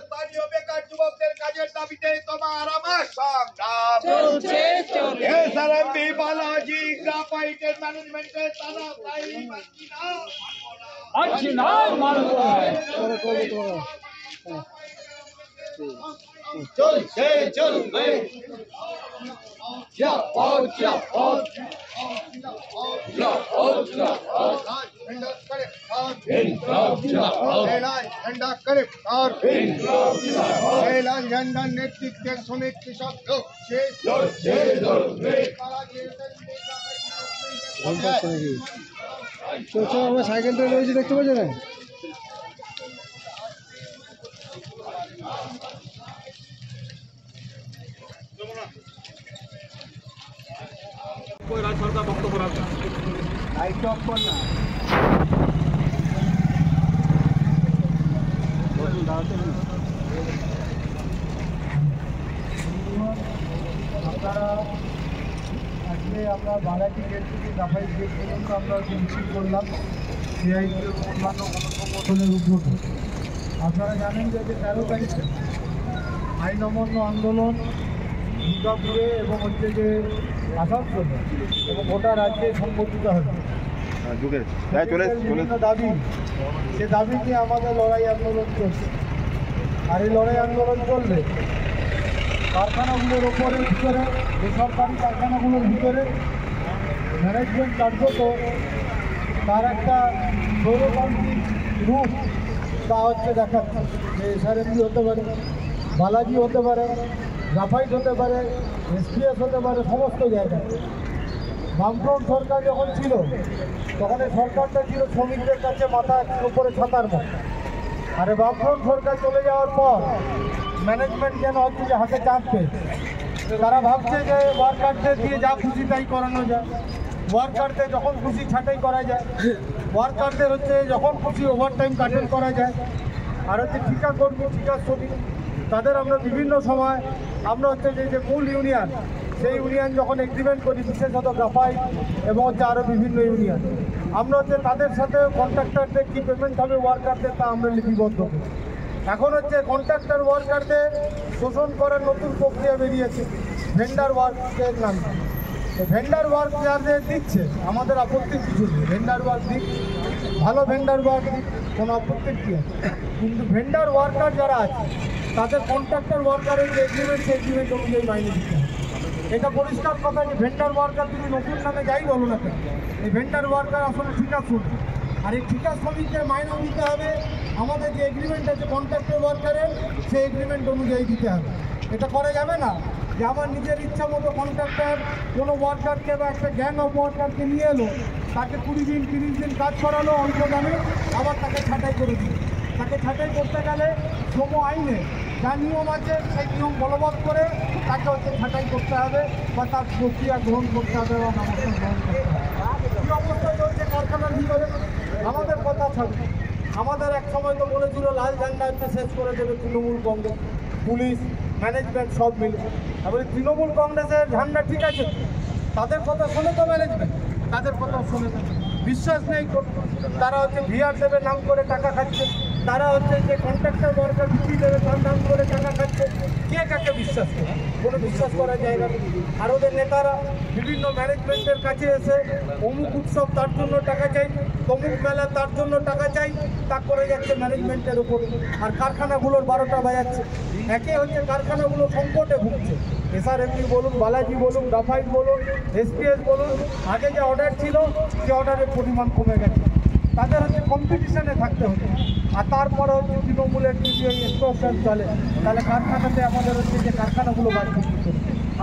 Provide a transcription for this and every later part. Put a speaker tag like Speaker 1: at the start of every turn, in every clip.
Speaker 1: স্থানীয় বেকার যুবকদের কাজের দাবিতে তোমার আমার সংগ্রাম
Speaker 2: চলছে
Speaker 1: এসআরএমবি বালাজি গ্রাফাইটের ম্যানেজমেন্টের তারা তাই
Speaker 2: আছি না মানব
Speaker 1: চলছে চলবে ঝান্ডার নেতৃত্বে শ্রমিক কৃষক
Speaker 3: আমরা সাইকেলটা রয়েছে দেখতে পাচ্ছি না
Speaker 2: রাজ্য সরকার বক্তব্য রাখবেন
Speaker 3: লাইট অফ কর না আপনারা আজকে আমরা বালাজি গেট থেকে সাফাই গেট পর্যন্ত আমরা মিছিল করলাম সিআইটি অন্যান্য গণসংগঠনের উদ্যোগে। আপনারা জানেন যে 13 তারিখে আইন অমান্য আন্দোলন দুর্গাপুরে এবং হচ্ছে যে আসানসোলে এবং গোটা রাজ্যে সংগঠিত হবে। বিভিন্ন দাবি, সে দাবি নিয়ে আমাদের লড়াই আন্দোলন চলছে। আর এই লড়াই আন্দোলন চলবে কারখানাগুলোর ওপরে ভিতরে, বেসরকারি কারখানাগুলোর ভিতরে ম্যানেজমেন্ট কার্যত তার একটা সৌরতান্ত্রিক রূপ তা হচ্ছে দেখাচ্ছে। যে এসআরএমবি হতে পারে, বালাজি হতে পারে, গ্রাফাইট হতে পারে, এসপিএস হতে পারে, সমস্ত জায়গায়। বামফ্রন্ট সরকার যখন ছিল তখন এই সরকারটা ছিল শ্রমিকদের কাছে মাথার উপরে ছাতার মতো। আর বামফ্রন্ট সরকার চলে যাওয়ার পর ম্যানেজমেন্ট যেন হচ্ছে যে হাতে চাপ পেয়েছে। তারা ভাবছে যে ওয়ার্কারদের দিয়ে যা খুশি তাই করানো যায়, ওয়ার্কারদের যখন খুশি ছাঁটাই করা যায়, ওয়ার্কারদের হচ্ছে যখন খুশি ওভারটাইম কাটেল করা যায়। আর হচ্ছে ঠিকা কর্মী, ঠিকা শ্রমিক, তাদের আমরা বিভিন্ন সময় আমরা হচ্ছে যে মূল ইউনিয়ন, সেই ইউনিয়ন যখন এগ্রিমেন্ট করি, বিশেষত গ্রাফাইট এবং হচ্ছে আরও বিভিন্ন ইউনিয়ন, আমরা হচ্ছে তাদের সাথে কন্ট্রাক্টরদের কী পেমেন্ট হবে ওয়ার্কারদের তা আমরা লিপিবদ্ধ করি। এখন হচ্ছে কন্ট্রাক্টর ওয়ার্কারদের শোষণ করার নতুন প্রক্রিয়া বেরিয়েছে ভেন্ডার ওয়ার্কের নামে। তো ভেন্ডার ওয়ার্ক যাদের দিচ্ছে আমাদের আপত্তির কিছু নেই, ভেন্ডার ওয়ার্ক দিক, ভালো ভেন্ডার ওয়ার্ক দিক, কোনো আপত্তির কী আছে। কিন্তু ভেন্ডার ওয়ার্কার যারা আছে তাদের কন্ট্রাক্টর ওয়ার্কারের যে এগ্রিমেন্ট, সেই এগ্রিমেন্ট অনুযায়ী মাইনে দিতে হবে। এটা পরিষ্কার কথা যে ভেন্ডার ওয়ার্কার তুমি নতুন নামে যাই বলো না কেন, এই ভেন্ডার ওয়ার্কার আসলে ঠিকা শ্রমিক। আর এই ঠিকা শ্রমিকদের মাইনে দিতে হবে আমাদের যে এগ্রিমেন্ট আছে কন্ট্রাক্টর ওয়ার্কারের, সেই এগ্রিমেন্ট অনুযায়ী দিতে হবে। এটা করা যাবে না যে আমার নিজের ইচ্ছা মতো কন্ট্রাক্টর কোনো ওয়ার্কারকে বা একটা গ্যাং অফ ওয়ার্কারকে নিয়ে এলো, তাকে 20 দিন 30 দিন কাজ করালো অল্প দামে, আবার তাকে ছাঁটাই করে দিল। তাকে ছাঁটাই করতে গেলে শ্রম আইনে যা নিয়ম আছে সেই নিয়ম বলবৎ করে তাকে হচ্ছে ছাঁটাই করতে হবে বা তার প্রক্রিয়া গ্রহণ করতে হবে এবং ব্যবস্থা গ্রহণ করতে হবে। কী অবস্থা চলছে কারখানার ভিতরে আমাদের কথা ছাড়বে। আমাদের এক সময় তো বলেছিল লাল ঝান্ডা হচ্ছে শেষ করে দেবে তৃণমূল কংগ্রেস, পুলিশ, ম্যানেজমেন্ট সব মিলে। তারপরে তৃণমূল কংগ্রেসের ঝান্ডা ঠিক আছে, তাদের কথা শোনে তো ম্যানেজমেন্ট, তাদের কথা শোনে তো বিশ্বাস নেই। তারা হচ্ছে ভিআর দেবে নাম করে টাকা খাচ্ছে, তারা হচ্ছে যে কন্ট্রাক্টর ওয়ার্কার বিক্রি দেবে তার নাম করে টাকা খাচ্ছে। কে কাকে বিশ্বাস করে? কোনো বিশ্বাস করার জায়গা নেই। আর ওদের নেতারা বিভিন্ন ম্যানেজমেন্টের কাছে এসে অমুক উৎসব তার জন্য টাকা চাই, তমুক মেলা তার জন্য টাকা চাই, তা করে যাচ্ছে ম্যানেজমেন্টের উপর। আর কারখানাগুলোর 12টা বাজাচ্ছে। একে হচ্ছে কারখানাগুলো সংকটে ভুগছে। এসআরএমবি বলুন, বালাজি বলুন, গ্রাফাইট বলুন, এসপিএস বলুন, আগে যে অর্ডার ছিল সে অর্ডারের পরিমাণ কমে গেছে। তাদের হচ্ছে কম্পিটিশনে থাকতে হবে। আর তারপরে হচ্ছে তৃণমূলের যদি ওই এক্সপ্লোশন চলে, তাহলে কারখানাতে আমাদের হচ্ছে যে কারখানাগুলো বাড়ছে।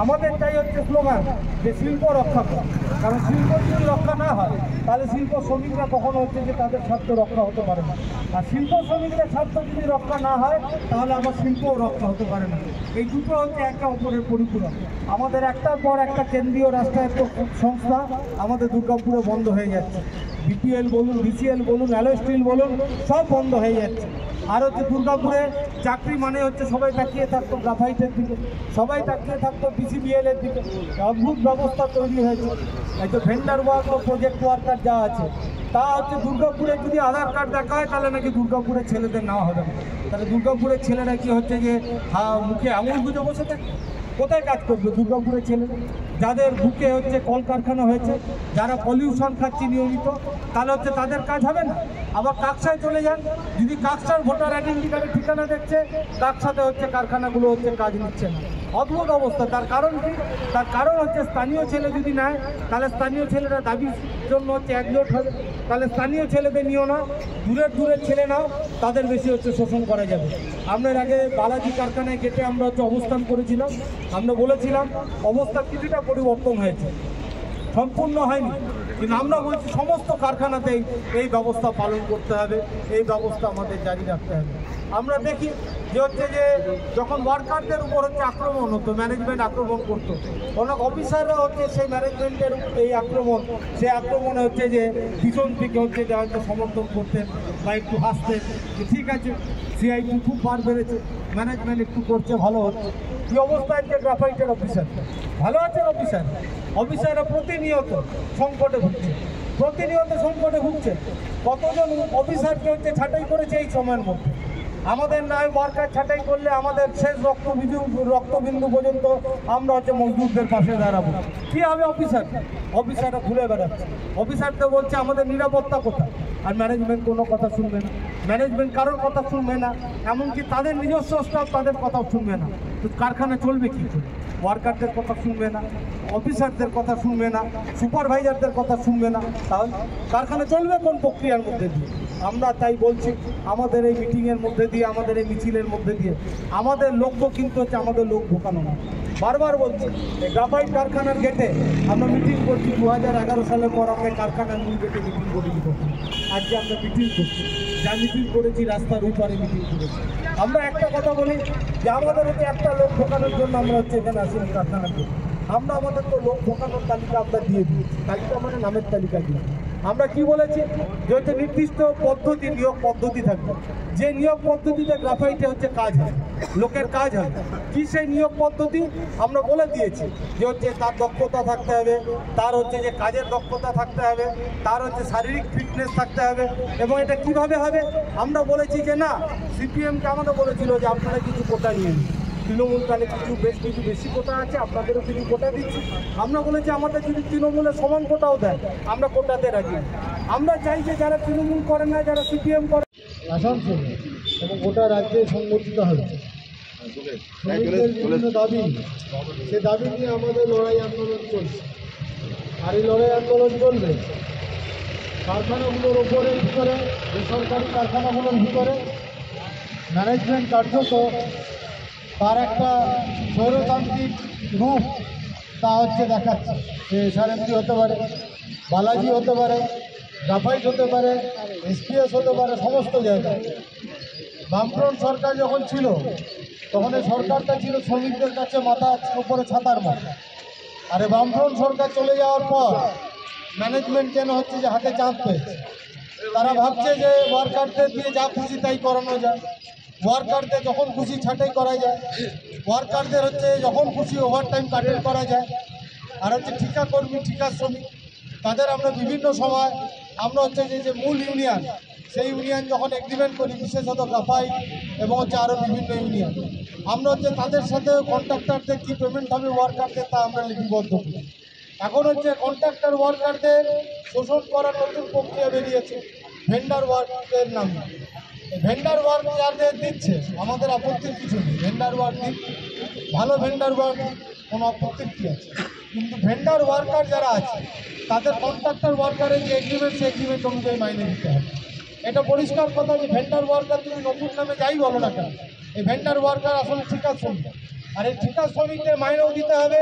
Speaker 3: আমাদের চাই হচ্ছে স্লোগান যে শিল্প রক্ষা করা। কারণ শিল্প যদি রক্ষা না হয় তাহলে শিল্প শ্রমিকরা কখনো হচ্ছে যে তাদের স্বার্থ রক্ষা হতে পারে না। আর শিল্প শ্রমিকদের স্বার্থ যদি রক্ষা না হয় তাহলে আমার শিল্পও রক্ষা হতে পারে না। এই দুটো হচ্ছে একে অপরের পরিপূরক। আমাদের একটার পর একটা কেন্দ্রীয় রাষ্ট্রায়ত্ত সংস্থা আমাদের দুর্গাপুরে বন্ধ হয়ে যাচ্ছে। বিপিএল বলুন, বিসিএল বলুন, অ্যালয় স্টিল বলুন, সব বন্ধ হয়ে যাচ্ছে। আর হচ্ছে দুর্গাপুরে চাকরি মানে হচ্ছে সবাই তাকিয়ে থাকতো গ্রাফাইটের দিকে, সবাই তাকিয়ে থাকতো পিসিবিএল এর দিকে। অদ্ভুত ব্যবস্থা তৈরি হয়েছে। এই তো ভেন্ডার ওয়ার্ক ও প্রজেক্ট ওয়ার্কার যা আছে তা হচ্ছে দুর্গাপুরে যদি আধার কার্ড দেখা হয় তাহলে নাকি দুর্গাপুরের ছেলেদের নেওয়া হবে না। তাহলে দুর্গাপুরের ছেলেরা কি হচ্ছে যে মুখে আঙুল গুঁজে বসে থাকে? কোথায় কাজ করবে দুর্গাপুরের ছেলেরা? যাদের বুকে হচ্ছে কলকারখানা হয়েছে, যারা পলিউশন খাচ্ছে নিয়মিত, তাহলে হচ্ছে তাদের কাজ হবে না। আবার কাকসায় চলে যান, যদি কাকসার ভোটার আইডেন্টি কার্ডের ঠিকানা দেখছে, কাকসাতে হচ্ছে কারখানাগুলো হচ্ছে কাজ নিচ্ছে না। অদ্ভুত অবস্থা। তার কারণ কি? তার কারণ হচ্ছে স্থানীয় ছেলে যদি নেয় তাহলে স্থানীয় ছেলেরা দাবির জন্য হচ্ছে একজোট হবে, তাহলে স্থানীয় ছেলেদের নিও না, দূরের ছেলে নাও, তাদের বেশি হচ্ছে শোষণ করা যাবে। আমরা এর আগে বালাজি কারখানায় গেটে আমরা হচ্ছে অবস্থান করেছিলাম। আমরা বলেছিলাম অবস্থা কিছুটা পরিবর্তন হয়েছে, সম্পূর্ণ হয়নি, কিন্তু আমরা বলছি সমস্ত কারখানাতেই এই ব্যবস্থা পালন করতে হবে, এই ব্যবস্থা আমাদের জারি রাখতে হবে। আমরা দেখি যে হচ্ছে যে যখন ওয়ার্কারদের উপর হচ্ছে আক্রমণ হতো, ম্যানেজমেন্ট আক্রমণ করতো, অনেক অফিসাররা হচ্ছে সেই ম্যানেজমেন্টের এই আক্রমণ, সেই আক্রমণে হচ্ছে যে পিছন থেকে হচ্ছে যে হয়তো সমর্থন করতেন বা একটু হাসতেন যে ঠিক আছে সিআইটি খুব বার বেড়েছে, ম্যানেজমেন্ট একটু করছে, ভালো হচ্ছে। কী অবস্থা হচ্ছে গ্রাফাইটের অফিসার? ভালো আছেন অফিসাররা প্রতিনিয়ত সংকটে ভুগছে, কতজন অফিসারকে হচ্ছে ছাঁটাই করেছে এই সময়ের মধ্যে। আমাদের নয় ওয়ার্কার ছাঁটাই করলে আমাদের শেষ রক্তবিন্দু পর্যন্ত আমরা হচ্ছে মজদুরদের পাশে দাঁড়াবো। কী হবে অফিসাররা ঘুরে বেড়াচ্ছে, অফিসারদের বলছে আমাদের নিরাপত্তা কোথায়? আর ম্যানেজমেন্ট কোনো কথা শুনবে না, ম্যানেজমেন্ট কারোর কথা শুনবে না, এমনকি তাদের নিজস্ব স্টাফ তাদের কথাও শুনবে না। তো কারখানা চলবে কী করে? ওয়ার্কারদের কথা শুনবে না, অফিসারদের কথা শুনবে না, সুপারভাইজারদের কথা শুনবে না, তাহলে কারখানা চলবে কোন প্রক্রিয়ার মধ্যে দিয়ে? আমরা তাই বলছি আমাদের এই মিটিংয়ের মধ্যে দিয়ে, আমাদের এই মিছিলের মধ্যে দিয়ে আমাদের লক্ষ্য কিন্তু হচ্ছে আমাদের লোক ঢোকানো না। বারবার বলছি এই গ্রাফাইট কারখানার গেটে আমরা মিটিং করছি 2011 সালের পর আমরা কারখানার মূল গেটে মিটিং করিনি কখনো। আজকে আমরা মিটিং করছি, যা মিটিং করেছি রাস্তার ওপারে মিটিং করেছি। আমরা একটা কথা বলি যে আমাদের হচ্ছে একটা লোক ঢোকানোর জন্য আমরা হচ্ছে এখানে আসিনি কারখানাতে। আমরা আমাদের তো লোক ঢোকানোর তালিকা আমরা দিয়ে দিয়েছি, তালিকা মানে নামের তালিকা দিয়ে। আমরা কি বলেছি যে হচ্ছে নির্দিষ্ট পদ্ধতি, নিয়োগ পদ্ধতি থাকবে, যে নিয়োগ পদ্ধতিতে গ্রাফাইটে হচ্ছে কাজ হয়, লোকের কাজ হয়। কি সেই নিয়োগ পদ্ধতি আমরা বলে দিয়েছি যে হচ্ছে তার দক্ষতা থাকতে হবে, তার হচ্ছে যে কাজের দক্ষতা থাকতে হবে, তার হচ্ছে শারীরিক ফিটনেস থাকতে হবে। এবং এটা কিভাবে হবে আমরা বলেছি যে না, সিপিএমকে আমাদের বলেছিল যে আপনারা কিছু কোটা নিয়ে নিন, তৃণমূল তাহলে কিছু বেশি কোটা আছে, আপনাদেরও কিছু কোটা দিচ্ছি। আমরা বলেছি আমাদের যদি তৃণমূলের সমান কোটাও দেয় আমরা কোটাতে রাজি। আমরা চাই যে যারা তৃণমূল করে না, যারা সিপিএম করে, আসানসোল এবং গোটা রাজ্যে সংগঠিত হয়েছে শ্রমিকদের বিভিন্ন দাবি, সে দাবি নিয়ে আমাদের লড়াই আন্দোলন চলছে। আর এই লড়াই আন্দোলন চলবে কারখানাগুলোর ওপরে ভিতরে, বেসরকারি কারখানাগুলোর ভিতরে ম্যানেজমেন্ট কার্যত তার একটা স্বৈরতান্ত্রিক রূপ তা হচ্ছে দেখাচ্ছে। সে এসআরএমজি হতে পারে, বালাজি হতে পারে, গ্রাফাইট হতে পারে, এসপিএস হতে পারে, সমস্ত জায়গায়। বামফ্রন্ট সরকার যখন ছিল তখন এই সরকারটা ছিল শ্রমিকদের কাছে মাথার উপরে ছাতার মতো। আর এই বামফ্রন্ট সরকার চলে যাওয়ার পর ম্যানেজমেন্ট যেন হচ্ছে যে হাতে চাপ পেয়েছে। তারা ভাবছে যে ওয়ার্কারদের দিয়ে যা খুশি তাই করানো যায়, ওয়ার্কারদের যখন খুশি ছাঁটাই করা যায়, ওয়ার্কারদের হচ্ছে যখন খুশি ওভারটাইম কাটেল করা যায়। আর হচ্ছে ঠিকা কর্মী, ঠিকা শ্রমিক, তাদের আমরা বিভিন্ন সময় আমরা হচ্ছে যে মূল ইউনিয়ন, সেই ইউনিয়ন যখন এগ্রিমেন্ট করি, বিশেষত গ্রাফাইট এবং হচ্ছে আরও বিভিন্ন ইউনিয়ন, আমরা হচ্ছে তাদের সাথে কন্ট্রাক্টরদের কী পেমেন্ট হবে ওয়ার্কারদের তা আমরা লিপিবদ্ধ করি। এখন হচ্ছে কন্ট্রাক্টর ওয়ার্কারদের শোষণ করার নতুন প্রক্রিয়া বেরিয়েছে ভেন্ডার ওয়ার্কের নামে। ভেন্ডার ওয়ার্ক যাদের দিচ্ছে আমাদের আপত্তির কিছু নেই, ভেন্ডার ওয়ার্ক দিক, ভালো ভেন্ডার ওয়ার্ক, কোনো আপত্তির কী আছে। কিন্তু ভেন্ডার ওয়ার্কার যারা আছে তাদের কন্ট্রাক্টর ওয়ার্কারের যে এগ্রিমেন্ট, সেই এগ্রিমেন্ট অনুযায়ী মাইনে দিতে হবে। এটা পরিষ্কার কথা যে ভেন্ডার ওয়ার্কার তুমি নতুন নামে যাই বলো না কেন, এই ভেন্ডার ওয়ার্কার আসলে ঠিকা শ্রমিক। আর এই ঠিকা শ্রমিকদের মাইনেও দিতে হবে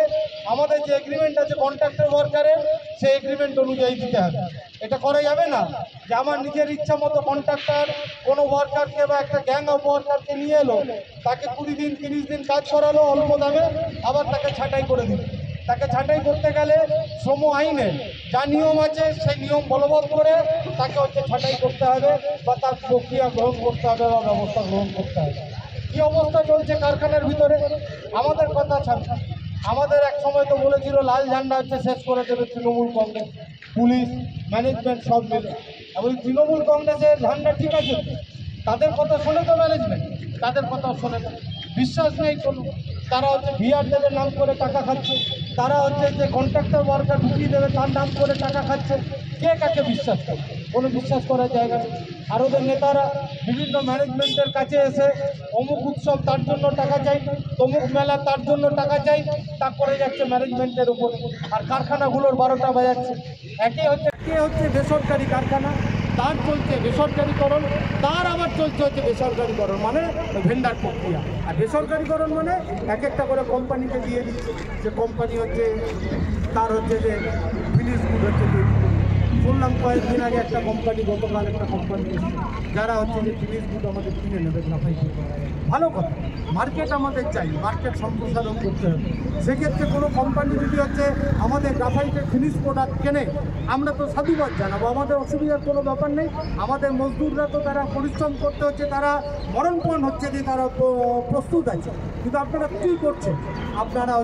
Speaker 3: আমাদের যে এগ্রিমেন্ট আছে কন্ট্রাক্টর ওয়ার্কারের, সেই এগ্রিমেন্ট অনুযায়ী দিতে হবে। এটা করা যাবে না যে আমার নিজের ইচ্ছা মতো কন্ট্রাক্টর কোনো ওয়ার্কারকে বা একটা গ্যাং অফ ওয়ার্কারকে নিয়ে এলো, তাকে 20 দিন 30 দিন কাজ করালো অল্প দামে, আবার তাকে ছাঁটাই করে দিল। তাকে ছাঁটাই করতে গেলে শ্রম আইনে যা নিয়ম আছে সেই নিয়ম বলবৎ করে তাকে ছাঁটাই করতে হবে বা তার প্রক্রিয়া গ্রহণ করতে হবে বা ব্যবস্থা গ্রহণ করতে হবে। কী অবস্থা চলছে কারখানার ভিতরে আমাদের কথা ছাড়া, আমাদের এক সময় তো বলেছিল লাল ঝান্ডা শেষ করে দেবে তৃণমূল কংগ্রেস, পুলিশ, ম্যানেজমেন্ট সব মিলে। এবং তৃণমূল কংগ্রেসের ঝান্ডা ঠিক আছে, তাদের কথা শোনে তো ম্যানেজমেন্ট, তাদের কথা শোনে না, বিশ্বাস নেই কোনো। তারা ভিআর দেবে নাম করে টাকা খাচ্ছে, তারা যে কন্ট্রাক্টর ওয়ার্কার ঢুকিয়ে দেবে তার নাম করে টাকা খাচ্ছে। কে কাকে বিশ্বাস করে? কোনো বিশ্বাস করার জায়গা নেই। আর ওদের নেতারা বিভিন্ন ম্যানেজমেন্টের কাছে এসে অমুক উৎসব তার জন্য টাকা চাই, তমুক মেলা তার জন্য টাকা চাই, তা করে যাচ্ছে ম্যানেজমেন্টের উপর। আর কারখানাগুলোর 12টা বাজাচ্ছে। একে হচ্ছে বেসরকারি কারখানা, তার চলছে বেসরকারিকরণ, তার আবার চলছে বেসরকারিকরণ মানে ভেন্ডার প্রক্রিয়া। আর বেসরকারিকরণ মানে এক একটা করে কোম্পানিকে দিয়ে দিচ্ছে, যে কোম্পানি তার যে ফিনিশ গুড তৈরি করবে। শুনলাম কয়েকদিন আগে একটা কোম্পানি, গতকাল একটা কোম্পানি যারা যে ফিনিশ গুড আমাদের কিনে নেবে গ্রাফাইট। ভালো কথা, মার্কেট আমাদের চাই, মার্কেট সম্প্রসারণ করতে হবে। সেক্ষেত্রে কোনো কোম্পানি যদি আমাদের গ্রাফাইটের ফিনিশ প্রোডাক্ট কেনে, আমরা তো সাধুবাদ জানাবো, আমাদের অসুবিধার কোনো ব্যাপার নেই। আমাদের মজদুররা তো তারা পরিশ্রম করতে হচ্ছে, তারা মরণপণ হচ্ছে যে তারা প্রস্তুত আছে। কিন্তু আপনারা কী করছেন? আপনারা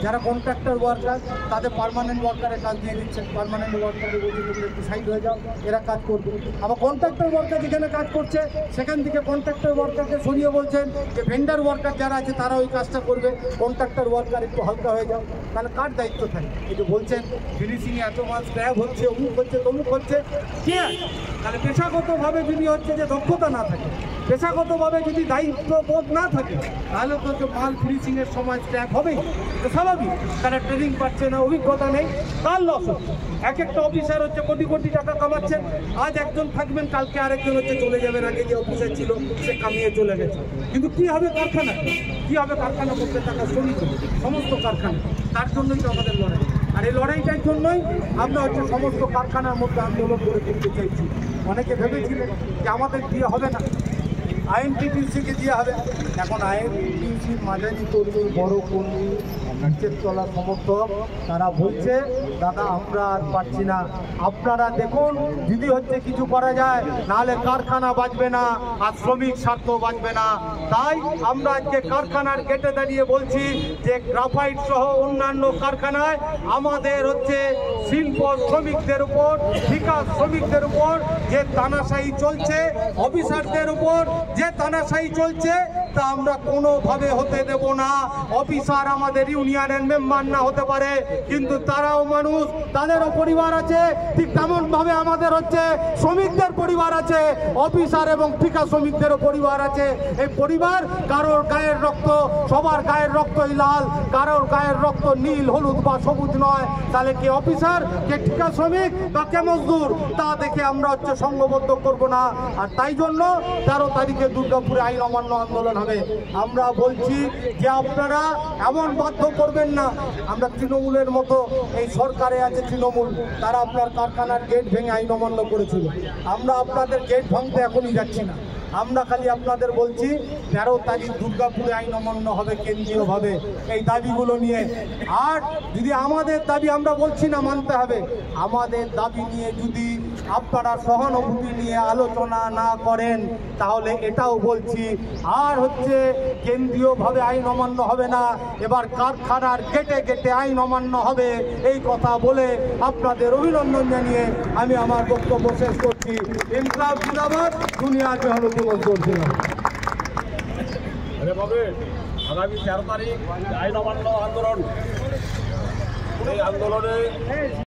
Speaker 3: যারা কন্ট্রাক্টর ওয়ার্কার তাদের পার্মানেন্ট ওয়ার্কারের কাজ দিয়ে দিচ্ছেন। পার্মানেন্ট ওয়ার্কারের একটু সাইড হয়ে যাও, এরা কাজ করবে। আবার কন্ট্রাক্টর ওয়ার্কার যেখানে কাজ করছে সেখান থেকে কন্ট্রাক্টর ওয়ার্কারকে সরিয়ে বলছেন যে ভেন্ডার ওয়ার্কার যারা আছে তারা ওই কাজটা করবে, কন্ট্রাক্টর ওয়ার্কার একটু হালকা হয়ে যাও। তাহলে কার দায়িত্ব থাকে? এই যে বলছেন ফিনিশিংয়ে এত মাস স্ক্র্যাপ হচ্ছে, অমুক হচ্ছে, তমুক হচ্ছে, কে আছে? তাহলে পেশাগতভাবে যদি যে দক্ষতা না থাকে, পেশাগতভাবে যদি দায়িত্ববোধ না থাকে, তাহলে তো মাল ফিনিশিংয়ের সময় স্ক্র্যাপ হবেই, তো স্বাভাবিক। তারা ট্রেনিং পাচ্ছে না, অভিজ্ঞতা নেই, তার লস হচ্ছে। এক একটা অফিসার কোটি কোটি টাকা কামাচ্ছেন, আজ একজন থাকবেন, কালকে আরেকজন চলে যাবেন। আগে যে অফিসার ছিল সে কামিয়ে চলে গেছে। কিন্তু কী হবে কারখানা? কী হবে কারখানা করতে টাকা শ্রমিক সমস্ত কারখানা? তার জন্যই তো আমাদের লড়াই। আর এই লড়াইটার জন্যই আমরা সমস্ত কারখানার মধ্যে আন্দোলন করে তুলতে চাইছি। অনেকে ভেবেছিলেন যে আমাদের দিয়ে হবে না, আইএনটিটিউসিকে দিয়ে হবে। এখন আইএনটিটিউসির মাঝারি কর্মী, বড় কর্মী, নিচের তলা সমর্থক তারা বলছে দাদা আমরা আর পারছি না, আপনারা দেখুন যদি কিছু করা যায়, নাহলে কারখানা বাঁচবে না আর শ্রমিক স্বার্থ বাঁচবে না। তাই আমরা আজকে কারখানার গেটে দাঁড়িয়ে বলছি যে গ্রাফাইট সহ অন্যান্য কারখানায় আমাদের শিল্প শ্রমিকদের উপর, ঠিকা শ্রমিকদের উপর যে তানাশাহি চলছে, অফিসারদের উপর যে তানাশাহি চলছে, তা আমরা কোনোভাবে হতে দেব না। অফিসার আমাদের ইউনিয়নের মেম্বার না হতে পারে, কিন্তু তারাও মানুষ, তাদেরও পরিবার আছে। ঠিক তেমনভাবে আমাদের শ্রমিকদের পরিবার আছে, অফিসার এবং ঠিকা শ্রমিকদেরও পরিবার আছে। এই পরিবার কারোর গায়ের রক্ত, সবার গায়ের রক্তই লাল, কারোর গায়ের রক্ত নীল, হলুদ বা সবুজ নয়। তাহলে কে অফিসার, কে ঠিকা শ্রমিক বা কে মজদুর, তা দেখে আমরা সংঘবদ্ধ করব না। আর তাই জন্য 13 তারিখে দুর্গাপুরে আইন অমান্য আন্দোলন হবে। আমরা বলছি যে আপনারা এমন বাধ্য করবেন না। আমরা তৃণমূলের মতো, এই সরকারে আছে তৃণমূল, তারা আপনার কারখানার গেট ভেঙে আইন অমান্য করেছিল। আমরা আপনাদের গেট ভাঙতে এখনই যাচ্ছি না। আমরা খালি আপনাদের বলছি 13 তারিখ দুর্গাপুরে আইন অমান্য হবে কেন্দ্রীয়ভাবে এই দাবিগুলো নিয়ে। আর যদি আমাদের দাবি, আমরা বলছি না মানতে হবে, আমাদের দাবি নিয়ে যদি আপনারা সহানুভূতি নিয়ে আলোচনা না করেন, তাহলে এটাও বলছি আর কেন্দ্রীয়ভাবে আইন অমান্য হবে না, এবার কারখানার গেটে গেটে আইন অমান্য হবে। এই কথা বলে আপনাদের অভিনন্দন জানিয়ে আমি আমার বক্তব্য শেষ করছি। ইনকলাব জিন্দাবাদ, দুনিয়ার মেহনতি মজদুর জিন্দাবাদ।
Speaker 2: আগামী 13 তারিখ আইন অমান্য আন্দোলন, এই আন্দোলনে